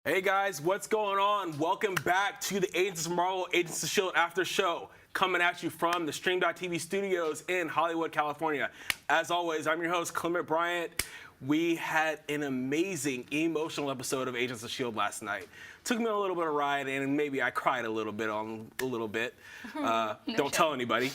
Hey guys, what's going on? Welcome back to the Agents of Marvel, Agents of S.H.I.E.L.D. After Show, coming at you from the Stream.TV studios in Hollywood, California. As always, I'm your host, Clement Bryant. We had an amazing, emotional episode of Agents of S.H.I.E.L.D. last night. Took me on a little bit of a ride, and maybe I cried a little bit. Don't tell anybody.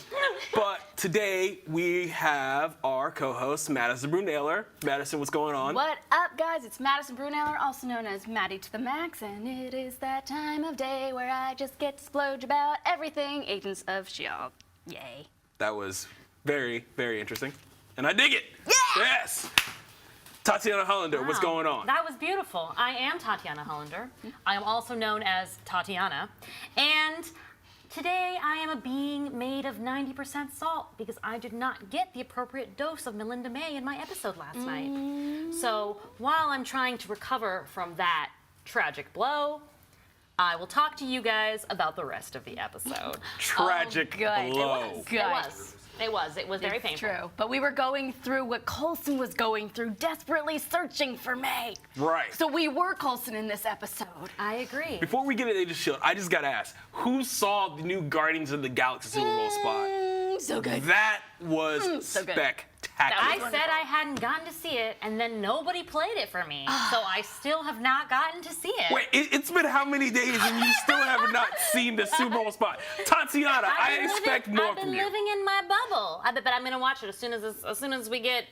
But today, we have our co-host, Madison Brunailer. Madison, what's going on? What up, guys? It's Madison Brunailer, also known as Maddie to the Max, and it is that time of day where I just get to splurge about everything Agents of S.H.I.E.L.D. Yay. That was very, very interesting, and I dig it. Yeah! Yes! Tatiana Hollander, what's going on? That was beautiful. I am Tatiana Hollander. I am also known as Tatiana. And today I am a being made of 90% salt because I did not get the appropriate dose of Melinda May in my episode last night. So while I'm trying to recover from that tragic blow, I will talk to you guys about the rest of the episode. Tragic good. blow. It was very painful. True, but we were going through what Coulson was going through, desperately searching for May. Right. So we were Coulson in this episode. I agree. Before we get into Agents of S.H.I.E.L.D., I just gotta ask, who saw the new Guardians of the Galaxy Super Bowl spot? So good. That was so good. spectacular. I said I hadn't gotten to see it, and then nobody played it for me. So I still have not gotten to see it. Wait, it's been how many days and you still have not seen the Super Bowl spot? Tatiana, I expect more from you. I've been living in my bubble. But I'm gonna watch it as soon as we get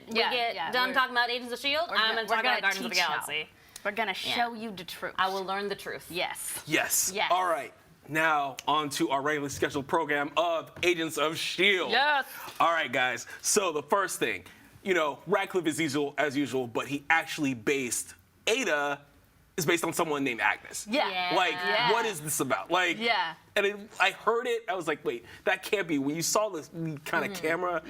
done talking about Agents of S.H.I.E.L.D. I'm gonna talk about Guardians of the Galaxy. We're gonna show you the truth. I will learn the truth. Yes. Yes. Yes. All right. Now, on to our regularly scheduled program of Agents of S.H.I.E.L.D. Yes. All right, guys. So the first thing, Radcliffe is as usual, but he actually Aida is based on someone named Agnes. Yeah. What is this about? And I heard it, I was like, wait, that can't be. When you saw this kind of camera,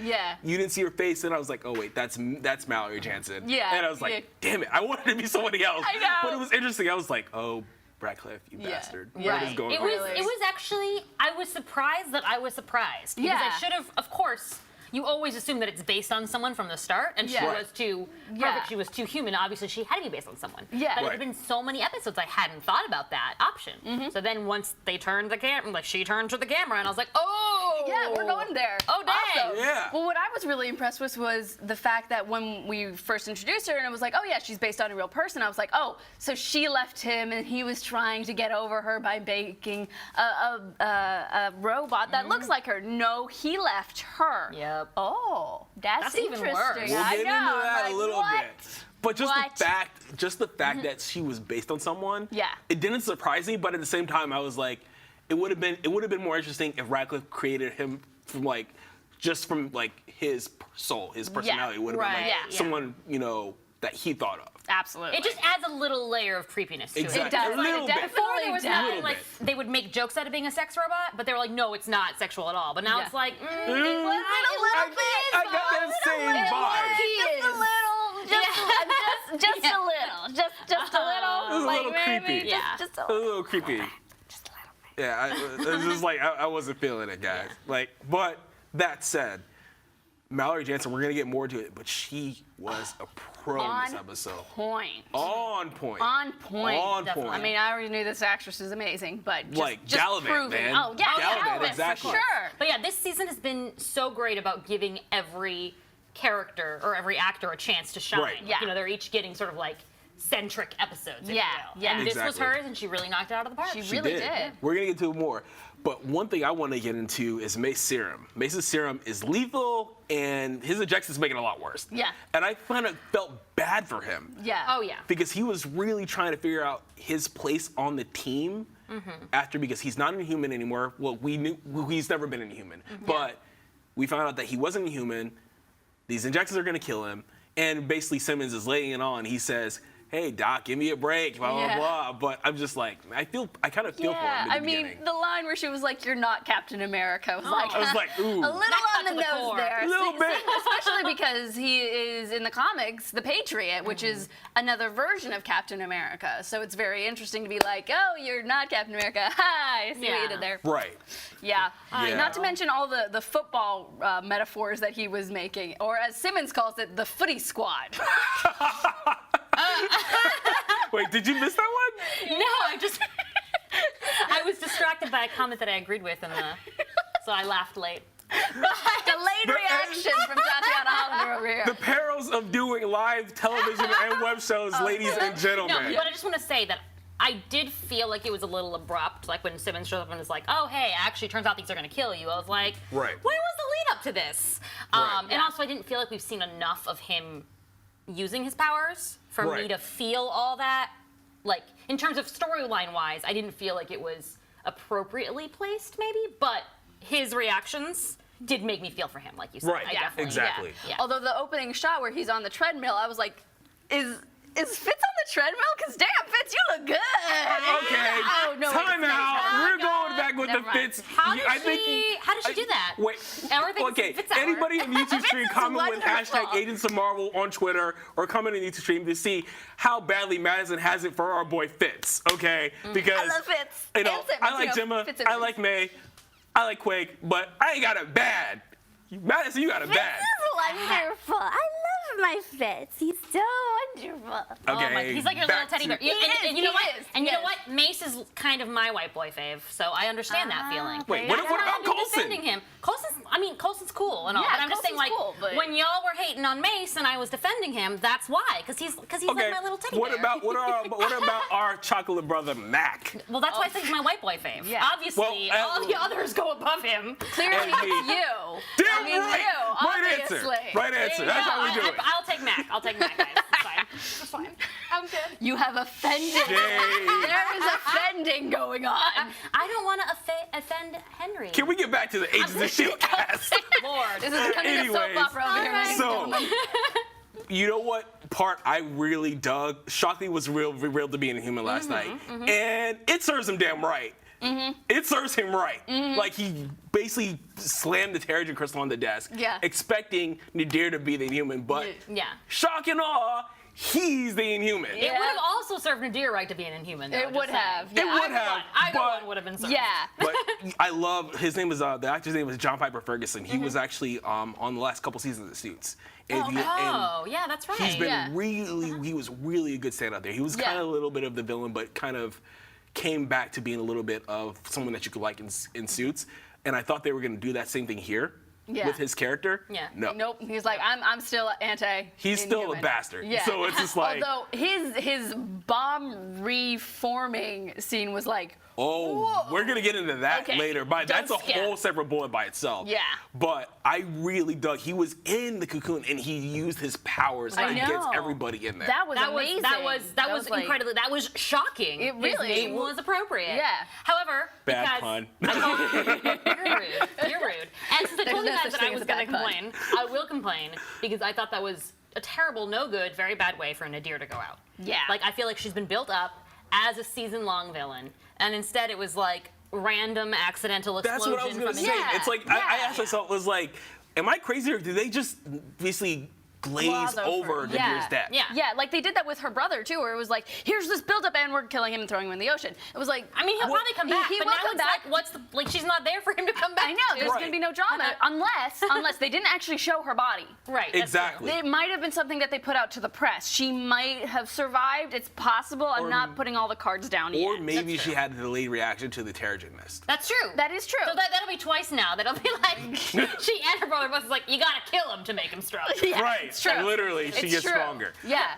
you didn't see her face, and I was like, oh wait, that's Mallory Jansen. Yeah. And I was like, damn it, I wanted to be somebody else. I know. But it was interesting. I was like, oh, Radcliffe, you bastard. What is going on? It was actually, I was surprised that I was surprised. Because I should have, of course, you always assume that it's based on someone from the start, and she was too perfect, she was too human. Obviously, she had to be based on someone. Yeah. But there have been so many episodes I hadn't thought about that option. So then once they turned the camera, she turned to the camera, and I was like, oh! Yeah, we're going there. Oh, dang! Awesome. Yeah. Well, what I was really impressed with was the fact that when we first introduced her, and it was like, oh yeah, she's based on a real person, I was like, oh, so she left him, and he was trying to get over her by making a robot that looks like her. No, he left her. Yep. Oh. That's even interesting. worse. We'll get into that a little what? bit. But just the fact that she was based on someone, it didn't surprise me, but at the same time I was like, it would have been more interesting if Radcliffe created him from his soul, his personality would have been someone, that he thought of. Absolutely. It just adds a little layer of creepiness to Exactly. it. It does. A little bit. Before there was nothing Little like bit. they would make jokes out of being a sex robot, but they were like, no, it's not sexual at all. But now it's like, it was a little bit. I got that same vibe. Just a little. Just a little. It was a little creepy. Just a A little creepy. Just a little bit. Yeah, it was just like I wasn't feeling it, guys. But that said, Mallory Jansen, we're gonna get more to it, but she was a pro in this episode. On point. I mean, I already knew this actress is amazing, but just Gallivant, proving. man. Oh, yeah, Gallivant, exactly. for sure. But yeah, this season has been so great about giving every character or every actor a chance to shine. Right. Yeah. They're each getting sort of centric episodes. If Yeah, you will. yeah. And this was Exactly. hers, and she really knocked it out of the park. She really did. We're gonna get to it more. But one thing I want to get into is Mace's serum. Mace's serum is lethal, and his injections make it a lot worse. Yeah. And I kind of felt bad for him. Yeah. Oh, yeah. Because he was really trying to figure out his place on the team because he's not an Inhuman anymore. Well, we knew he's never been an Inhuman, but we found out that he wasn't a Inhuman. These injections are going to kill him, and basically Simmons is laying it on. He says, hey, Doc, give me a break, blah, blah, blah. But I'm just like, I kind of feel for him in the beginning. The line where she was like, you're not Captain America, was like, I was like, ooh. a little on the nose core. there. A little bit. Especially because he is, in the comics, the Patriot, which is another version of Captain America. So it's very interesting to be like, oh, you're not Captain America. Ha, I see what you did there. Right. Yeah. Yeah. Not to mention all the football metaphors that he was making, or as Simmons calls it, the footy squad. Wait, did you miss that one? I was distracted by a comment that I agreed with, so I laughed late. Delayed reaction from Tatiana Hollander over here. The perils of doing live television and web shows, ladies and No, gentlemen. but I just want to say that I did feel like it was a little abrupt, like when Simmons shows up and is like, oh, hey, actually, turns out these are going to kill you. I was like, Right. where was the lead up to this? Right. And also, I didn't feel like we've seen enough of him using his powers for me Right. to feel all that. Like, in terms of storyline-wise, I didn't feel like it was appropriately placed, maybe, but his reactions did make me feel for him, like you said. Right. I definitely, Exactly. Yeah. Although the opening shot where he's on the treadmill, I was like, is Fitz on the treadmill? Because damn, Fitz, you look good. Okay, Oh, no, time wait, out. oh, We're going back with Never the mind. Fitz. How did I think how did she do that? Wait. Everything's Okay. Fitz hour. Anybody in YouTube stream Fitz is comment with wonderful. hashtag Agents of Marvel on Twitter or comment in YouTube stream to see how badly Madison has it for our boy Fitz. Okay, because I love Fitz. you know And Simmons, I like you know, Gemma, Fitz I Simmons. like May, I like Quake, but I ain't got it bad. Madison, you got it bad. Wonderful. I love my Fitz. He's so wonderful. Okay, He's like your little back teddy bear. to- And you know what? is, And you he know what? Mace is kind of my white boy fave, so I understand that feeling. Wait, And what I'm about not Coulson? defending him. Coulson's cool and all, Yeah, but I'm just saying, like, Coulson's cool, but- when y'all were hating on Mace and I was defending him, that's why, because he's like my little teddy what bear. what about our chocolate brother Mac? Well, that's why I think he's my white boy fave. Yeah. Obviously, Well, all the others go above him. Clearly, And me. it's you. Damn I mean, right. you, Right answer. obviously. Right answer. That's how we do it. I'll take Mac. I'll take Mac, guys. It's fine. It's fine. I'm good. You have offended. Jay. There is offending going on. I don't want to offend Henry. Can we get back to the Agents of S.H.I.E.L.D. cast? Lord. This is becoming a soap Anyways, opera over here, ladies and So, gentlemen. you know what part I really dug? Shockley was revealed to be an Inhuman last night, and it serves him damn right. It serves him right. Like, he basically slammed the Terrigen crystal on the desk, Yeah. expecting Nadir to be the Inhuman, but Yeah. shock and awe, he's the Inhuman. It would have also served Nadir right to be an Inhuman, though. It just would saying. have. It Yeah. would have, Either but one would have been served. Yeah. But I love his name is the actor's name is John Piper Ferguson. He was actually on the last couple seasons of Suits. And Oh, yeah, that's right. he's been Yeah. he was really a good stand out there. He was Yeah. kind of a little bit of the villain, but kind of came back to being a little bit of someone that you could like in Suits. And I thought they were going to do that same thing here Yeah. with his character. Yeah. No. Nope. He's like, I'm still anti. He's still a Inhuman. bastard. Yeah. So it's just like, Although his bomb reforming scene was like, oh, whoa. we're going to get into that Okay. later. But Don't that's a skip. whole separate bullet by itself. Yeah. But I really dug. He was in the cocoon and he used his powers I against know. everybody in there. that was amazing. That was like- incredibly. That was shocking. It His really- name was appropriate. Yeah. However, Bad because pun. you're rude. You're rude. And since I told you no guys such that thing I as was a going bad to pun. complain, I will complain because I thought that was a terrible, no good, very bad way for Nadir to go out. Yeah. Like I feel like she's been built up as a season-long villain, and instead it was like random accidental That's explosion what I was going to from say. Yeah. It's like, I Yeah. asked myself, was like, am I crazy or did they just basically glaze Gloss over. over Nadir's Yeah. death? Yeah. Yeah, like they did that with her brother too, where it was like, here's this buildup and we're killing him and throwing him in the ocean. It was like, I mean, he'll probably come back, He but will now come it's back. like, what's the like? She's not there for him to come back. I know, there's Right. gonna be no drama unless they didn't actually show her body. Right. that's Exactly. true. It might have been something that they put out to the press. She might have survived. It's possible. I'm Or- not putting all the cards down Or yet. maybe That's she true. had a delayed reaction to the Terrigen mist. That's true. That is true. So that'll be twice now. That'll be like she and her brother both is like, you gotta kill him to make him strong. Yeah, Right. It's true. Literally, she It's gets true. stronger. Yeah.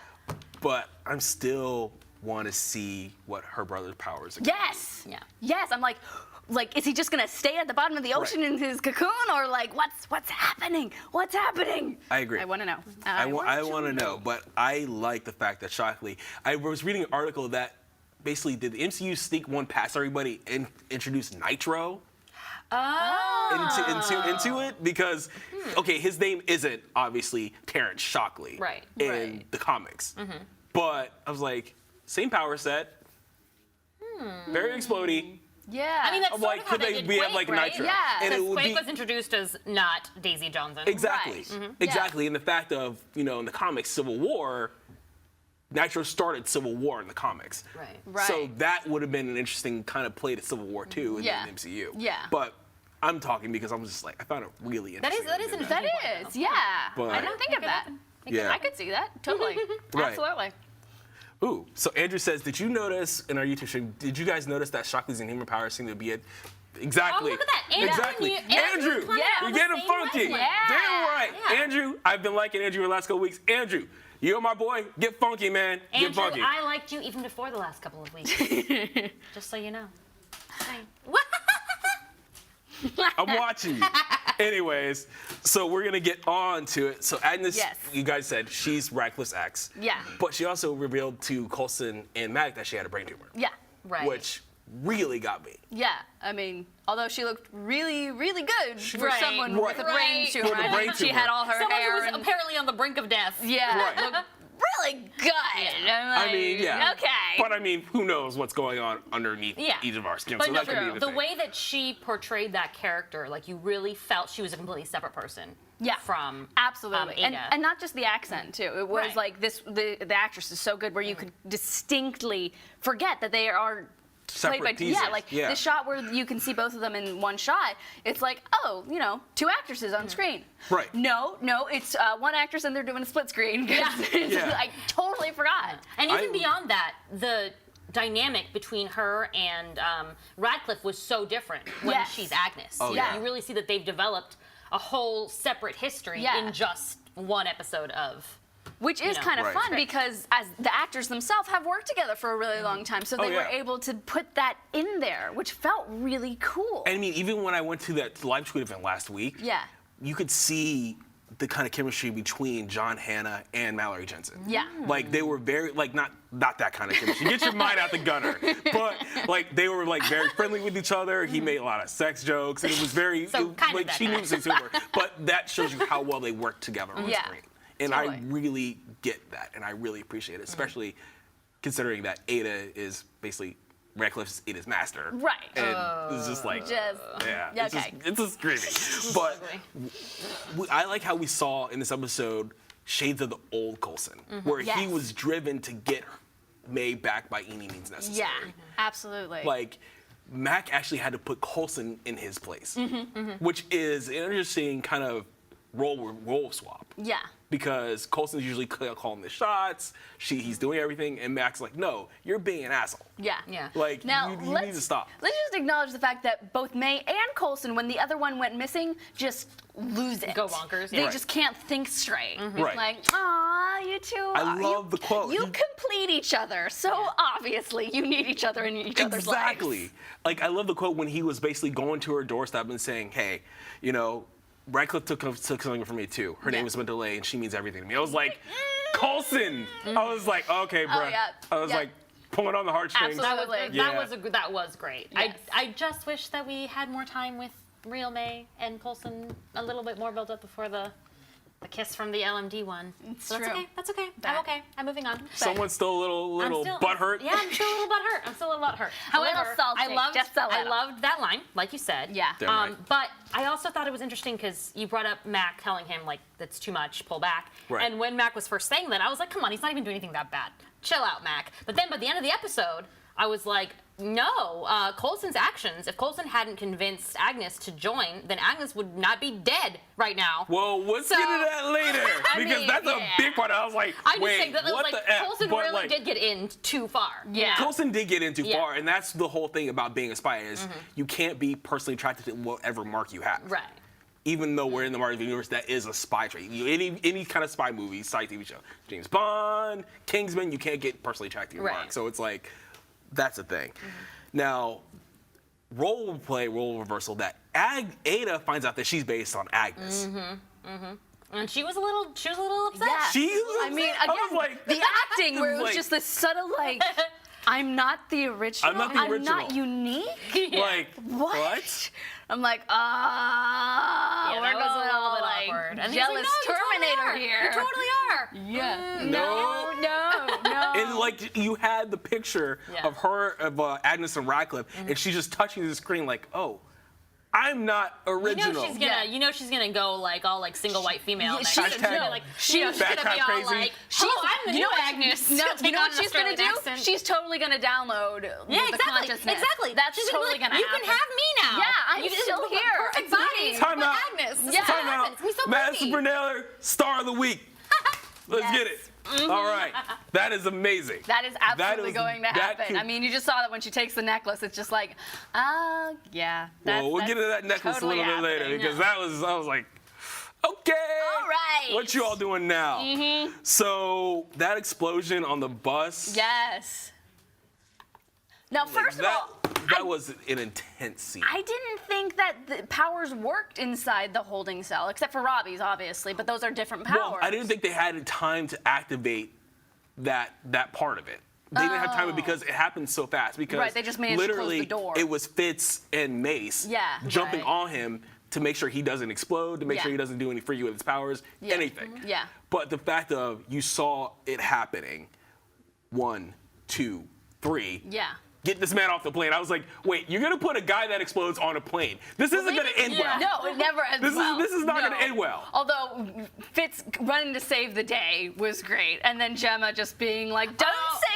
But I'm still want to see what her brother's powers are. Yes. Yeah. Yes. I'm like, is he just gonna stay at the bottom of the ocean in his cocoon, or like, what's happening? What's happening? I agree. I want to know. I want to know, but I like the fact that Shockley. I was reading an article that basically did the MCU sneak one past everybody and introduce Nitro into it because okay, his name isn't obviously Terrence Shockley Right. in Right. the comics, but I was like, same power set, very explodey. Yeah. I mean, that's I'm sort like, of how could they they did be Quake, have like right? Nitro? Yeah. And it Because would Quake be was introduced as not Daisy Johnson. exactly, Right. exactly. And the fact of in the comics Civil War, Nitro started Civil War in the comics. Right. Right. So that would have been an interesting kind of play to Civil War 2 in Yeah. the MCU. Yeah. But I'm talking because I'm just like, I found it really That is interesting. interesting. that Point, is. though. Yeah. But- I didn't think of that. Yeah. I could see that. Totally. Right. Absolutely. Ooh, so Andrew says, did you notice in our YouTube stream, did you guys notice that Shockley's Inhuman powers seem to be it? Exactly. Oh, look at that. Andrew, Exactly. Andrew, yeah, you're getting funky. wavelength. Yeah. Damn right. Yeah. Andrew, I've been liking Andrew the last couple weeks. Andrew, you're my boy. Get funky, man. Andrew, Get funky. I liked you even before the last couple of weeks. Just so you know. Hey. I'm watching you. Anyways, so we're gonna get on to it. So Agnes, Yes. you guys said she's Radcliffe's ex. Yeah. But she also revealed to Coulson and Mack that she had a brain tumor. Yeah. Right. Which really got me. Yeah, I mean, although she looked really, really good for Right. someone Right. with a brain Right. tumor. For the brain She tumor. had all her Someone hair. who was and, apparently on the brink of death. yeah, Right. looked really good. I'm I like, mean, yeah. Okay. But I mean, who knows what's going on underneath Yeah. each of our skin? But So no, that could be the thing. way that she portrayed that character, like you really felt she was a completely separate person. Yeah. From Absolutely, and Aida. not just the accent too. It was Right. like this. The actress is so good where you could distinctly forget that they are played by Separate pieces. Yeah. the shot where you can see both of them in one shot. It's like, oh, two actresses on screen. Right. No, it's one actress and they're doing a split screen. Yeah. Yeah. I totally forgot. And even I- beyond that, the dynamic between her and Radcliffe was so different when Yes. she's Agnes. Oh, yeah. You really see that they've developed a whole separate history Yeah. in just one episode of. Which is kind of Right. fun because as the actors themselves have worked together for a really long time, so they were yeah. able to put that in there, which felt really cool. I mean, even when I went to that live tweet event last week, Yeah. you could see the kind of chemistry between John Hannah and Mallory Jensen. Yeah. Like they were very not that kind of chemistry. Get your mind out the gutter. But like they were like very friendly with each other. He made a lot of sex jokes, and it was very So kind of like that she guy. knew sense of humor. But that shows you how well they worked together on Yeah. screen. And Totally. I really get that, and I really appreciate it, especially considering that Aida is basically Radcliffe's Aida's master. Right. And it's just like, Just- yeah, yeah, it's okay. just screaming. But I like how we saw in this episode shades of the old Coulson, where he Yes. was driven to get May back by any means necessary. Yeah, absolutely. Like, Mac actually had to put Coulson in his place, which is an interesting kind of role swap. yeah. Because Coulson's usually calling the shots, he's doing everything, and Mac's like, no, you're being an asshole. Yeah. Yeah. Like, Now, you need to stop. Let's just acknowledge the fact that both May and Coulson, when the other one went missing, just lose it. Go bonkers, They yeah. just can't think straight. Right. Like, aw, you two. I love the quote. You complete each other. So obviously, you need each other in each other's lives. Exactly. Like, I love the quote when he was basically going to her doorstep and saying, hey, Radcliffe took something from me too. Her Yeah. name is Mendeley, and she means everything to me. I was like, Coulson! I was like, okay, bro. yeah. I was Yeah. like, pulling on the heartstrings. Absolutely. Yeah. That was great. Yes. I just wish that we had more time with real May and Coulson, a little bit more built up before the kiss from the LMD one. It's So true. That's okay. That- I'm okay. I'm moving on. Someone's still a little butthurt. Yeah, I'm still a little butthurt. I'm still a little butthurt. A little However, salty, just a I little. loved that line, like you said. Yeah. Damn right. But I also thought it was interesting because you brought up Mac telling him like that's too much, pull back. Right. And when Mac was first saying that, I was like, come on, he's not even doing anything that bad. Chill out, Mac. But then by the end of the episode, I was like, no, Coulson's actions, if Coulson hadn't convinced Agnes to join, then Agnes would not be dead right now. Well, let's So- get into that later. I Because mean, that's yeah. a big part. I was like, I just wait, think that it was what like the F? Coulson But, really like, did get in too far. Yeah. Coulson did get in too Yeah. far, and that's the whole thing about being a spy is you can't be personally attracted to whatever mark you have. Right. Even though we're in the Marvel universe, that is a spy trait. Any kind of spy movie, sci TV show, James Bond, Kingsman, you can't get personally attracted to your Right. mark. So it's like, that's a thing. Now, role reversal that Aida finds out that she's based on Agnes. And she was a little upset. Yeah. I I mean, I was again, like, the acting where it was like- just this subtle like, I'm not the original. I'm not the I'm not original." unique. like, What? I'm like, Yeah, we're that was a going little all bit like awkward. And he's like, jealous no, you Terminator totally are. here. You totally are. Yeah. No. No. and like you had the picture Yeah. of her, of Agnes and Radcliffe, and she's just touching the screen like, oh, I'm not original. You know she's gonna go like all like single white female. Yeah, next. she's She's gonna- gonna like she's gonna be backtrack all crazy. like, hello, I'm the new Agnes. No, Take you know on what an she's gonna do? Australian accent. She's totally gonna download yeah, the exactly, consciousness. exactly. That's She's totally gonna gonna be like, happen. You can have me now. Yeah, I'm you just still look like here. Perfect It's body. me. Time with out. Agnes. This Yeah. is Time what out. happens. He's so Madison pretty. Brunner, star of the week. Let's Yes. get it. All right. That is amazing. That is absolutely going to happen. I mean, you just saw that when she takes the necklace, it's just like, yeah. Well, we'll get into that necklace totally a little bit later because I was like, okay. All right. What you all doing now? So that explosion on the bus. Yes. Now, first of all, that was an intense scene. I didn't think that the powers worked inside the holding cell, except for Robbie's, obviously, but those are different powers. Well, I didn't think they had time to activate that part of it. They didn't have time because it happened so fast. Because they just managed to close literally the door. It was Fitz and Mace jumping on him to make sure he doesn't explode, to make sure he doesn't do any freaky with his powers, anything. Yeah. But the fact of you saw it happening, 1, 2, 3. Yeah. Get this man off the plane. I was like, wait, you're gonna put a guy that explodes on a plane. This isn't gonna end well. No, it never ends well. This is not gonna end well. Although Fitz running to save the day was great, and then Gemma just being like, "Don't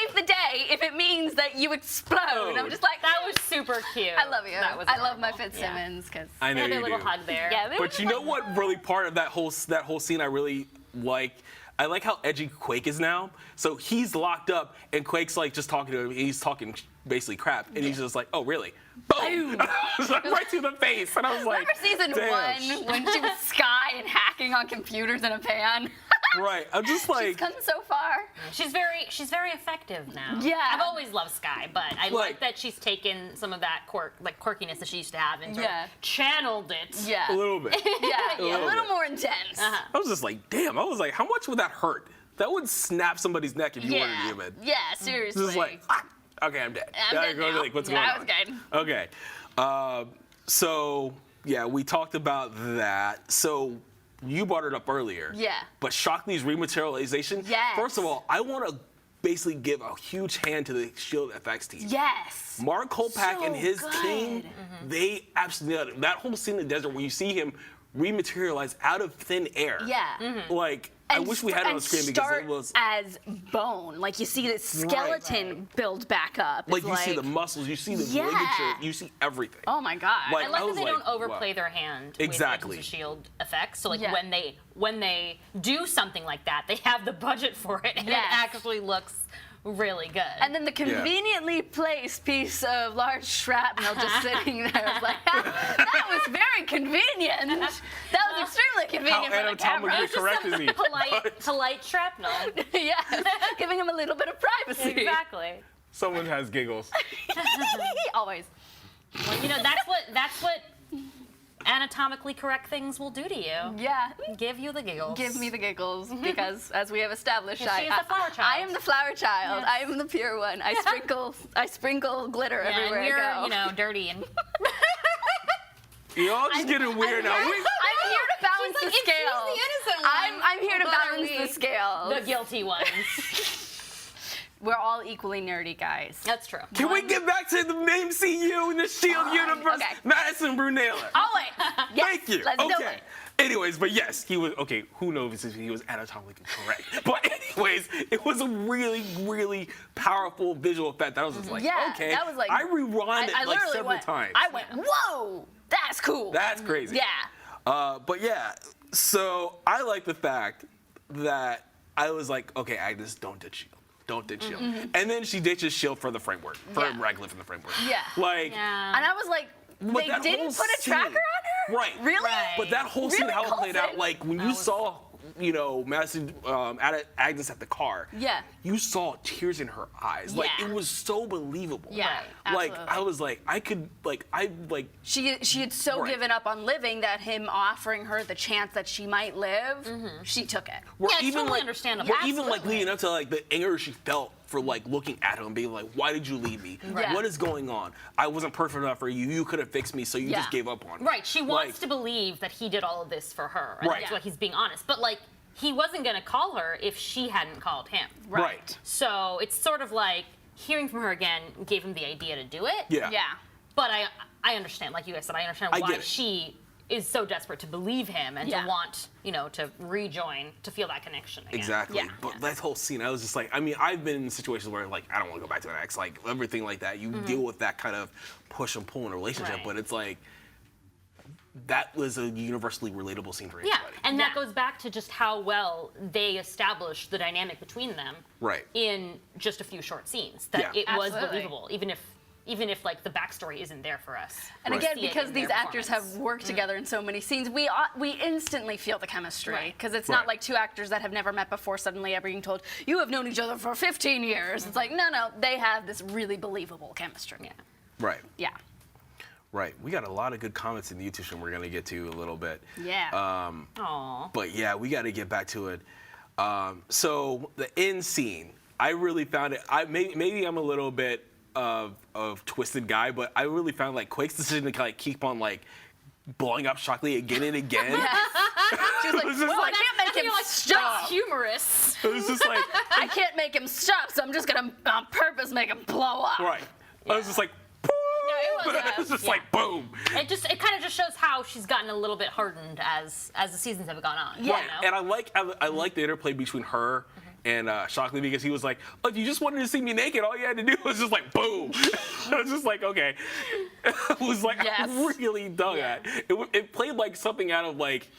save the day if it means that you explode." I'm just like, that was super cute. I love you. That was I love my adorable. Fitzsimmons because I know They had you a little do. hug there. yeah. But you know what? Really, part of that whole scene, I really like. I like how edgy Quake is now. So he's locked up, and Quake's like just talking to him. And he's talking basically crap, and he's just like, "Oh, really?" Boom! Right to the face, and I was like, Remember season damn. 1 when she was Sky and hacking on computers in a pan? Right. I'm just She's like, come so far. She's very effective now. Yeah. I've always loved Sky, but I like that she's taken some of that quirkiness that she used to have and sort of channeled it. Yeah. a little bit. Yeah, a little bit. more intense. I was just like, damn. I was like, how much would that hurt? That would snap somebody's neck if you weren't a human. Yeah, seriously. Just like, okay, I'm dead. I'm dead now. Like, what's That going was on? good. Okay. So, yeah, we talked about that. So, you brought it up earlier. Yeah. But Shockley's rematerialization. Yes. First of all, I want to basically give a huge hand to the S.H.I.E.L.D. effects team. Yes. Mark Kolpak So and his good. team, they absolutely nailed it. That whole scene in the desert where you see him rematerialize out of thin air. Yeah. Like, I wish we had it on the screen because it was. As bone, like you see the skeleton build back up. Like, It's you see the muscles, you see the Yeah. ligature, you see everything. Oh my god. Like, I like I that was they like, don't overplay wow. their hand Exactly. with S.H.I.E.L.D. effects. So like Yeah. when they do something like that, they have the budget for it, and Yes. it actually looks really good. And then the conveniently placed piece of large shrapnel just sitting there. I was like, that was very convenient. That was extremely convenient How for the camera. anatomically correct is he? polite shrapnel. Yeah, giving him a little bit of privacy. Exactly. Someone has giggles. Always. Well, you know that's what anatomically correct things will do to you. Yeah. Give you the giggles. Give me the giggles because, as we have established, She is the flower child. I am the flower child. Yes. I am the pure one. I sprinkle glitter Yeah, everywhere and you're, I go. you know, dirty and. You're all just getting weird now. I'm here to balance the She's scale. the innocent one. I'm here to What are balance we? the scale. The guilty ones. We're all equally nerdy guys. That's true. Can we get back to the MCU and the S.H.I.E.L.D. universe? Okay. Madison Brunella. Oh wait. Yes, Thank you. Let's do Okay. it. Anyways, but yes, he was okay. Who knows if he was anatomically correct? But anyways, it was a really, really powerful visual effect. That was just like, Yeah, okay. that was like- I rewound it I like literally several went, times. I went, whoa, that's cool. That's crazy. Yeah. But yeah, so I like the fact that I was like, okay, Agnes, don't ditch S.H.I.E.L.D. Don't ditch S.H.I.E.L.D. And then she ditches S.H.I.E.L.D. for the framework, for Yeah. Radcliffe in the framework. Yeah. Like, Yeah. And I was like, But they that didn't whole put a scene- tracker on her? Right. Really? Right. But that whole scene, Really, how it played out, Coulson? like when you saw, you know, Madison, Agnes at the car, Yeah. you saw tears in her eyes. Like, Yeah. it was so believable. Yeah, Like, absolutely. I was like, She had so Right. given up on living that him offering her the chance that she might live, she took it. where Yeah, it's even totally like, understandable. where even like Absolutely. leading up to like the anger she felt for like looking at him, being like, why did you leave me? Right. What is going on? I wasn't perfect enough for you. You could have fixed me, so you Yeah. just gave up on me. Right. She wants Like, to believe that he did all of this for her. And Right. That's why he's being honest. But like, he wasn't going to call her if she hadn't called him. Right. So it's sort of like hearing from her again gave him the idea to do it. Yeah. Yeah. But I understand, like you guys said, I understand I why get it. she is so desperate to believe him and Yeah. to want, you know, to rejoin, to feel that connection again. Exactly. Yeah. But that whole scene, I was just like, I mean, I've been in situations where like I don't want to go back to an ex, like everything like that. You deal with that kind of push and pull in a relationship, Right. but it's like that was a universally relatable scene for Yeah, anybody. and that goes back to just how well they established the dynamic between them Right. in just a few short scenes. That Yeah. it was Absolutely. believable, even if like the backstory isn't there for us. And Right. again, See it because in these their actors have performance. worked together in so many scenes, we instantly feel the chemistry. Right. Because it's Right. not like two actors that have never met before suddenly are being told, you have known each other for 15 years. It's like, no, they have this really believable chemistry. Yeah. Right. Yeah. Right. We got a lot of good comments in the YouTube stream we're going to get to a little bit. Yeah. Aww. But yeah, we got to get back to it. So the end scene, I really found it. Maybe I'm a little bit of twisted guy, but I really found like Quake's decision to like keep on like blowing up Shockley again and again. She's like, It was just well, like- I can't make him stop. That's humorous. It was just like, I can't make him stop, so I'm just going to on purpose make him blow up. right. I was just like, boom. No, It was just like boom. It kind of just shows how she's gotten a little bit hardened as the seasons have gone on. Yeah. you know? And I like the interplay between her and Shockley, because he was like, oh, if you just wanted to see me naked, all you had to do was just like boom. I was just like, okay. It was like, Yes. I really dug Yeah. that. It played like something out of like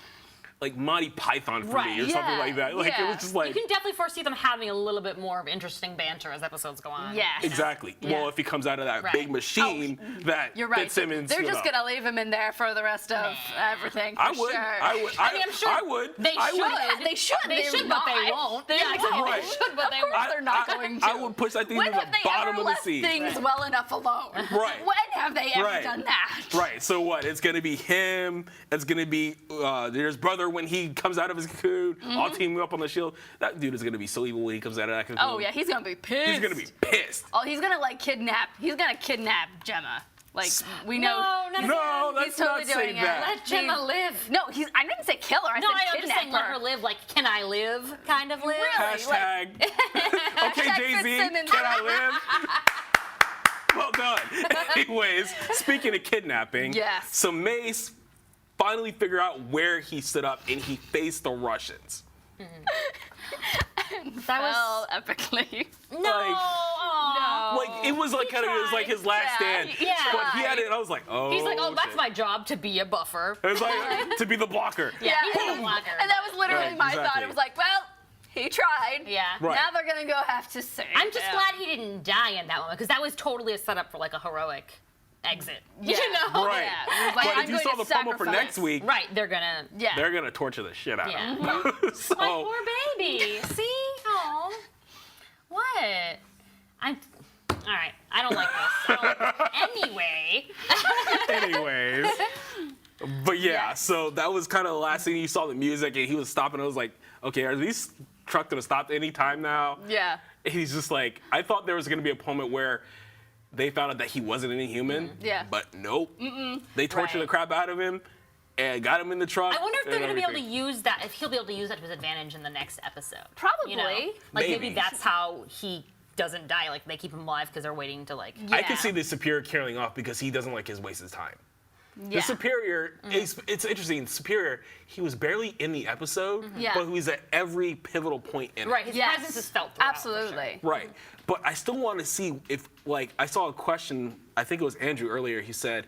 Monty Python for me or something Yeah, like that. Like it yeah. was just like, You can definitely foresee them having a little bit more of interesting banter as episodes go on. Yes. exactly. Yeah. Well, if he comes out of that Right. big machine that You're right. Fitzsimmons They're stood just up. going to leave him in there for the rest of everything. For I would. Sure. I would. I mean, I'm sure I would. they I would. should. They should. They should, but they won't. They Yeah, exactly. won't. Right. They should, but they Of course won't. they're not going to. I would push that thing When to the have they bottom ever of the left sea. things well enough alone? Right. When have they ever Right. done that? Right. So what? It's gonna be him. It's gonna be there's brother when he comes out of his cocoon, all teaming up on the shield. That dude is gonna be so evil when he comes out of that cocoon. Oh yeah, he's gonna be pissed. He's gonna be pissed. Oh, he's gonna like kidnap. He's gonna kidnap Gemma. Like we know. No, He's let's totally not say doing it. that. Let Gemma live. No, I didn't say kill her. I No, said I'm kidnap just saying let her her. live, like, can I live kind of live. Really? Hashtag. Okay, Hashtag Jay-Z, Fitzsimmons. can I live? Well done. Anyways, speaking of kidnapping, Yes. so Mace finally figured out where he stood up and he faced the Russians. That was Well, epically. no. Like- Aw. Like it was like kind of it was like his last Yeah, stand. he But he had tried. it and I was like, oh. He's like, oh, that's shit. my job to be a buffer. It was like to be the blocker. Yeah, he's a and, blocker. and that was literally Right, my thought. exactly. It was like, well, he tried. Yeah. Right. Now they're gonna go have to save. I'm just him. glad he didn't die in that moment because that was totally a setup for like a heroic exit. Yeah. You know? Right. Yeah, it was like, But I'm if you going saw to the promo for sacrifice. next week, Right, they're gonna. Yeah. they're gonna torture the shit out Yeah. of him. So My poor baby. See? Oh. What? All right. I don't like this. Anyway. anyways. But yeah, Yes. so that was kind of the last thing you saw the music and he was stopping. I was like, okay, are these trucks gonna stop any time now? Yeah. And he's just like, I thought there was gonna be a moment where they found out that he wasn't any human. Yeah. But nope. They tortured Right. the crap out of him and got him in the truck. I wonder if they're and going to be able to everything. use that, if he'll be able to use that to his advantage in the next episode. Probably. You know? Like maybe Maybe. that's how he doesn't die. Like they keep him alive because they're waiting to like. I Yeah. could see the Superior carrying off because he doesn't like his waste his time. Yeah. The Superior, it's interesting. Superior, he was barely in the episode, Yeah. but he was at every pivotal point in it. Right, his Yes. presence is felt throughout. for sure. Absolutely. Right. But I still want to see if, like, I saw a question, I think it was Andrew earlier, he said,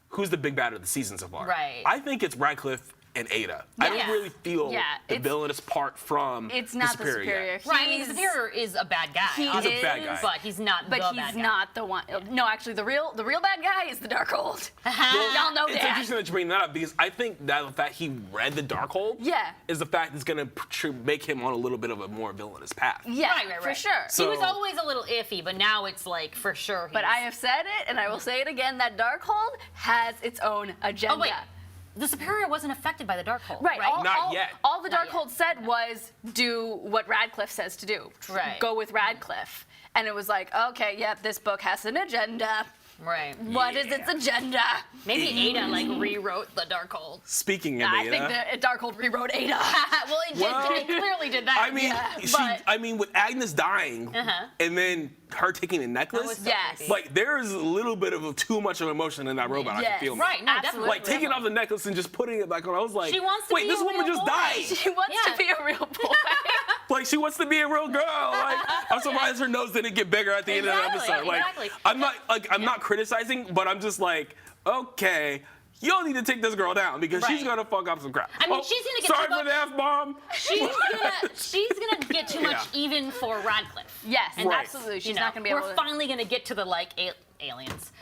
who's the big bad of the season so far? Right. I think it's Radcliffe and Aida. I don't Yeah. really feel Yeah, the it's- villainous part from It's not the superior. yet. Right, I mean, the He's- Superior is a bad guy. He obviously, is a bad guy. but he's not But the he's bad guy. not the one. No, actually, the real bad guy is the Darkhold. Well, Y'all know It's that. interesting that you bring that up because I think that the fact he read the Darkhold Yeah. is the fact that's going to make him on a little bit of a more villainous path. Yeah, Right. for sure. So- He was always a little iffy, but now it's like for sure. But he's- I have said it, and I will say it again, that Darkhold has its own agenda. Oh wait, the Superior wasn't affected by the Darkhold. Right. Right. Not yet. All the Not Darkhold said was do what Radcliffe says to do. Right. Go with Radcliffe. And it was like, okay, yep, this book has an agenda. Right. What is its agenda? Maybe Ada like rewrote the Darkhold. Speaking of I Aida, think that Darkhold rewrote Ada. Well, it, Well, it clearly did that. I mean, but- I mean, with Agnes dying and then her taking the necklace, was so Yes. creepy. like there is a little bit of too much of emotion in that robot. I can Yes. feel. Right. No, Absolutely. definitely. Like taking off the necklace and just putting it back on. I was like, She wants to wait, be this a woman real just boy. died. She wants Yeah. to be a real boy. Like she wants to be a real girl. Like I'm surprised her nose didn't get bigger at the end of the Exactly, episode. Like exactly. I'm not criticizing, but I'm just like, okay, y'all need to take this girl down because she's Right. gonna fuck up some crap. I mean, she's gonna get sorry too for the much- F-bomb. She's gonna get too much Yeah. even for Radcliffe. Yes, And Right. absolutely. She's You know, not going to be able we're to. finally gonna get to the like aliens.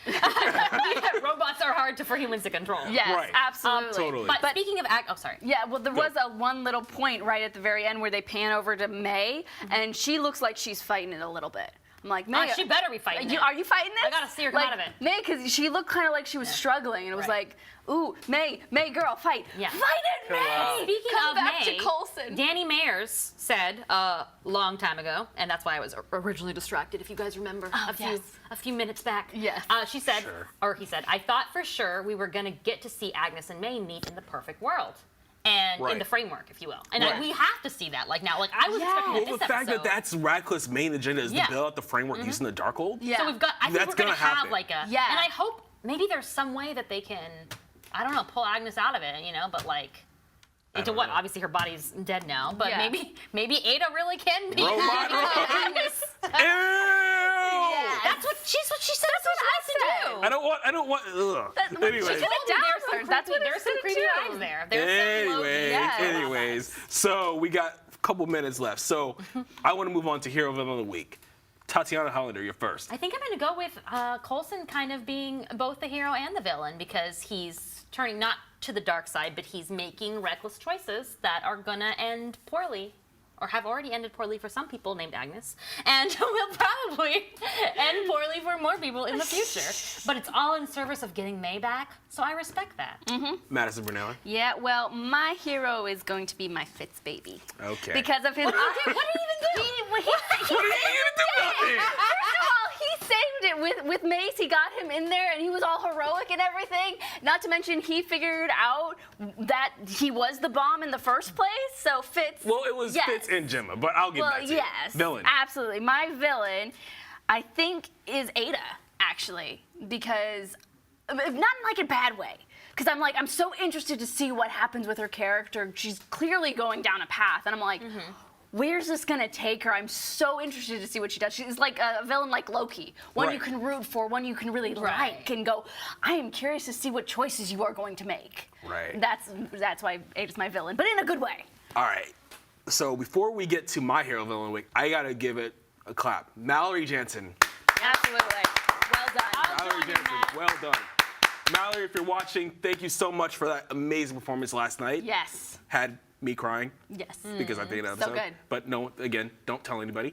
Robots are hard for humans to control. Yes, Right. absolutely. Totally. But speaking of oh, sorry. Yeah, well, there was a one little point right at the very end where they pan over to May, and she looks like she's fighting it a little bit. I'm like, May, She better be fighting. are you fighting this? I gotta see her come like, out of it. May, because she looked kind of like she was struggling, and it was Right. like, ooh, May, girl, fight. Yeah. Fight it, May. Speaking Come of back May, to Coulson. Danny Mayers said a long time ago, and that's why I was originally distracted. If you guys remember, yes. a few minutes back. Yes. She said, Sure. or he said, I thought for sure we were gonna get to see Agnes and May meet in the perfect world. And in Right. the framework, if you will. And Right. we have to see that. Like now, like I was expecting Well, that the this fact episode. that that's Radcliffe's main agenda is Yeah. to build out the framework using the Darkhold. Yeah. So we've got. I think That's we're gonna gonna have happen. like a. Yeah. And I hope maybe there's some way that they can, I don't know, pull Agnes out of it, but like. Into don't what? know. Obviously, her body's dead now, but Yeah. maybe Ada really can be Robot. Agnes. Ew! That's what she said. That's what she wants to do. I don't want. Ugh. Anyways. She's gonna down her. That's what There's some creepy too. vibes there. There's some low- Yeah. Anyways, so we got a couple minutes left. So I want to move on to Hero Villain of the Week. Tatiana Hollander, you're first. I think I'm going to go with Coulson kind of being both the hero and the villain because he's turning not to the dark side, but he's making reckless choices that are going to end poorly. Or have already ended poorly for some people named Agnes, and will probably end poorly for more people in the future. But it's all in service of getting May back, so I respect that. Madison Brunella. Yeah, well, my hero is going to be my Fitz baby. Okay. Because of his. What did he even do? What are you gonna do about it? First of all, he saved it with Mace. He got him in there, and he was all heroic and everything. Not to mention, he figured out that he was the bomb in the first place. So Fitz. Well, it was yes. Fitz and Gemma, but I'll give Well, that to yes, you. Villain. absolutely. My villain, I think, is Aida, actually, because not in like a bad way. Because I'm so interested to see what happens with her character. She's clearly going down a path, and I'm like, where's this gonna take her? I'm so interested to see what she does. She's like a villain like Loki, one you Right. can root for, one you can really like, and go. I am curious to see what choices you are going to make. Right. That's why Aida's my villain, but in a good way. All right. So before we get to my Hero Villain of the Week, I gotta give it a clap. Mallory Jansen. Absolutely. Well done. Mallory Jansen, well done. Mallory, if you're watching, thank you so much for that amazing performance last night. Yes. Had me crying Yes. because I think that episode. good. But no, again, don't tell anybody.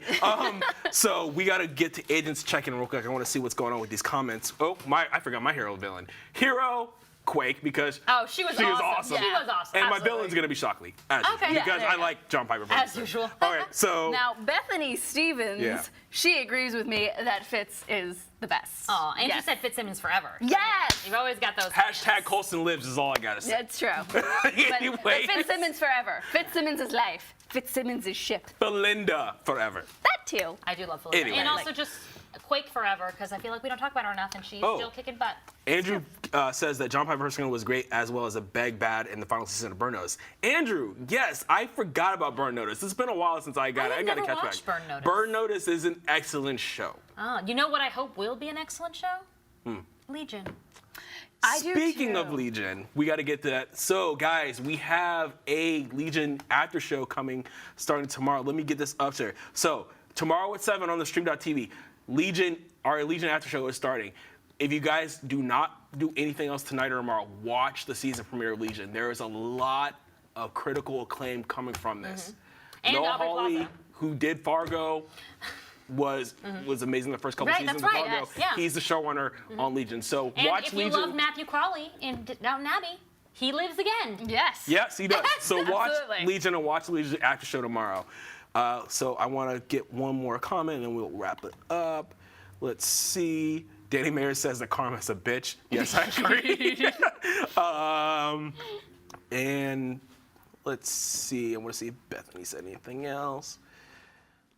So we gotta get to agents check-in real quick. I want to see what's going on with these comments. Oh, I forgot my hero villain. Hero Quake because Oh, she was awesome. She was awesome. And my Absolutely. villain's gonna be Shockley, as Okay. usual, because Yeah. I like John Piper. As usual. All right, so Now, Bethany Stevens, Yeah. she agrees with me that Fitz is the best. Oh, and yes. she said Fitzsimmons forever. Yes! You've always got those. hashtag Coulson lives is all I gotta say. That's true. But Anyway, Fitzsimmons forever. Fitzsimmons is life. Fitzsimmons is ship. Belinda forever. That too. I do love Felicity. Anyway. And also just Quake forever, because I feel like we don't talk about her enough, and she's Oh. still kicking butt. Andrew says that John Piper Personal was great as well as a beg bad in the final season of Burn Notice. Andrew, yes, I forgot about Burn Notice. It's been a while since I got it. I have gotta never catch watched back. Burn Notice. Burn Notice is an excellent show. Oh, you know what I hope will be an excellent show? Legion. I do Speaking too. of Legion, we got to get to that. So, guys, we have a Legion after show coming starting tomorrow. Let me get this up there. So, tomorrow at 7 on the stream.tv, our Legion after show is starting. If you guys do not do anything else tonight or tomorrow, watch the season premiere of Legion. There is a lot of critical acclaim coming from this. And Noah Aubrey Hawley, Plaza. who did Fargo, was amazing the first couple Right, seasons that's of right, Fargo. yes, yeah. He's the showrunner on Legion. So And watch if you Legion. love Matthew Crawley in Downton Abbey, he lives again. Yes. Yes, he does. So watch Absolutely. Legion and watch the Legion after show tomorrow. So I want to get one more comment and then we'll wrap it up. Let's see. Danny Mayer says that Karma's a bitch. Yes, I agree. And let's see. I want to see if Bethany said anything else.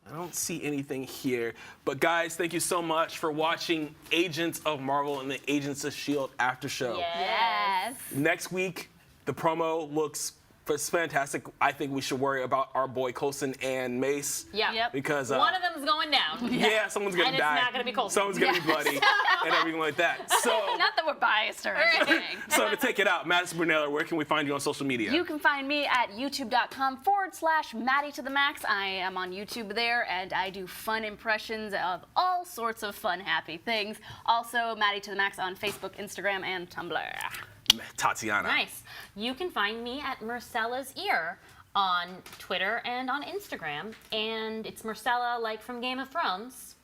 I don't see anything here. But guys, thank you so much for watching Agents of Marvel and the Agents of S.H.I.E.L.D. after show. Yes. Next week, the promo looks it's fantastic. I think we should worry about our boy Coulson and Mace. Yeah. Yep. Because One of them's going down. yeah, someone's gonna And die. it's not gonna be Coulson. Someone's gonna be bloody and everything like that. So, Not that we're biased or anything. so to take it out, Madison Brunella, where can we find you on social media? You can find me at youtube.com/Maddie to the Max. I am on YouTube there, and I do fun impressions of all sorts of fun, happy things. Also, Maddie to the Max on Facebook, Instagram, and Tumblr. Tatiana. Nice. You can find me at Marcella's Ear on Twitter and on Instagram. And it's Marcella, like from Game of Thrones.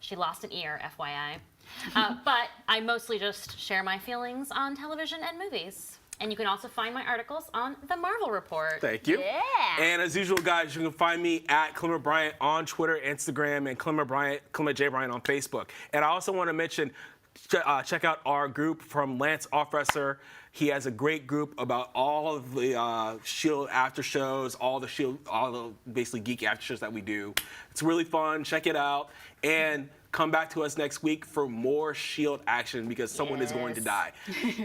She lost an ear, FYI. But I mostly just share my feelings on television and movies. And you can also find my articles on The Marvel Report. Thank you. Yeah. And as usual, guys, you can find me at Clement Bryant on Twitter, Instagram, and Clement J. Bryant on Facebook. And I also want to mention, check out our group from Lance Offresser. He has a great group about all of the S.H.I.E.L.D. after shows, all the basically geek after shows that we do. It's really fun. Check it out. And come back to us next week for more S.H.I.E.L.D. action because someone is going to die.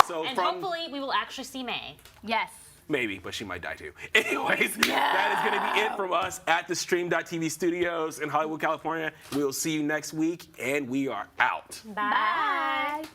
So And hopefully we will actually see May. Yes. Maybe, but she might die too. Anyways, that is going to be it from us at the Stream.TV studios in Hollywood, California. We will see you next week, and we are out. Bye. Bye.